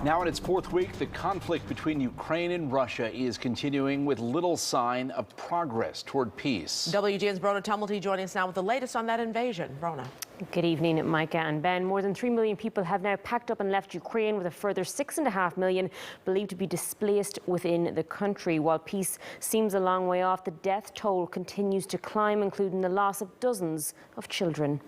Now in its fourth week, the conflict between Ukraine and Russia is continuing with little sign of progress toward peace. WGN's Brona Tumulty joining us now with the latest on that invasion. Brona. Good evening, Micah and Ben. More than 3 million people have now packed up and left Ukraine, with a further 6.5 million believed to be displaced within the country. While peace seems a long way off, the death toll continues to climb, including the loss of dozens of children.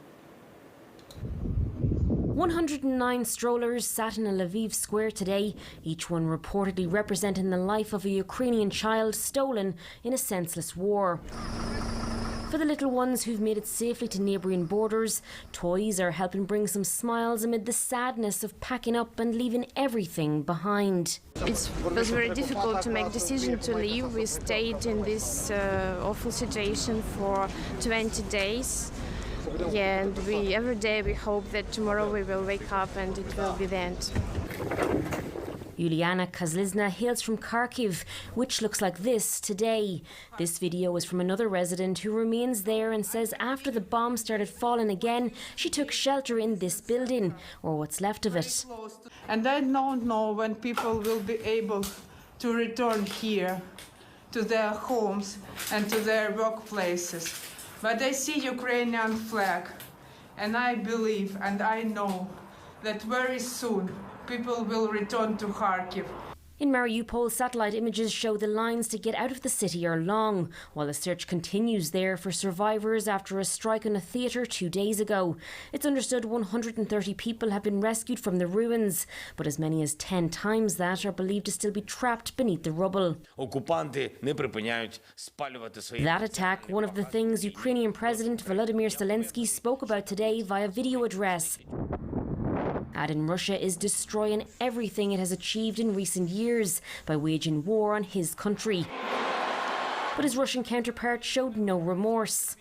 109 strollers sat in a Lviv square today, each one reportedly representing the life of a Ukrainian child stolen in a senseless war. For the little ones who've made it safely to neighbouring borders, toys are helping bring some smiles amid the sadness of packing up and leaving everything behind. It was very difficult to make a decision to leave. We stayed in this awful situation for 20 days. Yeah, and every day we hope that tomorrow we will wake up and it will be the end. Yuliana Kozlizna hails from Kharkiv, which looks like this today. This video is from another resident who remains there and says after the bomb started falling again, she took shelter in this building, or what's left of it. And I don't know when people will be able to return here to their homes and to their workplaces. But I see Ukrainian flag, and I believe and I know that very soon people will return to Kharkiv. In Mariupol, satellite images show the lines to get out of the city are long, while the search continues there for survivors after a strike on a theatre 2 days ago. It's understood 130 people have been rescued from the ruins, but as many as 10 times that are believed to still be trapped beneath the rubble. That attack, one of the things Ukrainian President Volodymyr Zelensky spoke about today via video address. Adding Russia is destroying everything it has achieved in recent years by waging war on his country. But his Russian counterpart showed no remorse.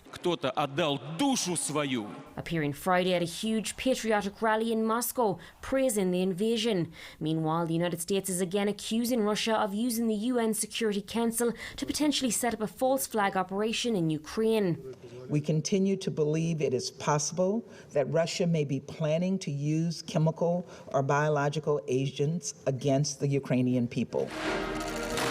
Appearing Friday at a huge patriotic rally in Moscow, praising the invasion. Meanwhile, the United States is again accusing Russia of using the UN Security Council to potentially set up a false flag operation in Ukraine. We continue to believe it is possible that Russia may be planning to use chemical or biological agents against the Ukrainian people.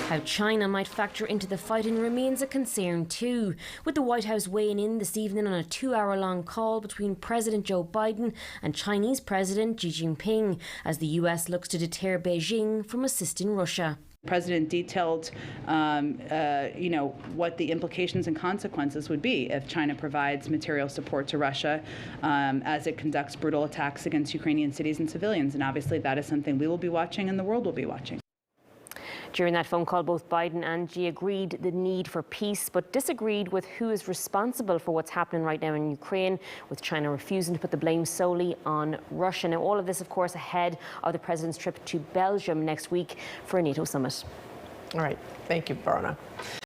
How China might factor into the fighting remains a concern too, with the White House weighing in this evening on a 2-hour-long call between President Joe Biden and Chinese President Xi Jinping, as the US looks to deter Beijing from assisting Russia. The President detailed, what the implications and consequences would be if China provides material support to Russia as it conducts brutal attacks against Ukrainian cities and civilians. And obviously that is something we will be watching and the world will be watching. During that phone call, both Biden and Xi agreed the need for peace, but disagreed with who is responsible for what's happening right now in Ukraine, with China refusing to put the blame solely on Russia. Now, all of this, of course, ahead of the president's trip to Belgium next week for a NATO summit. All right. Thank you, Brona.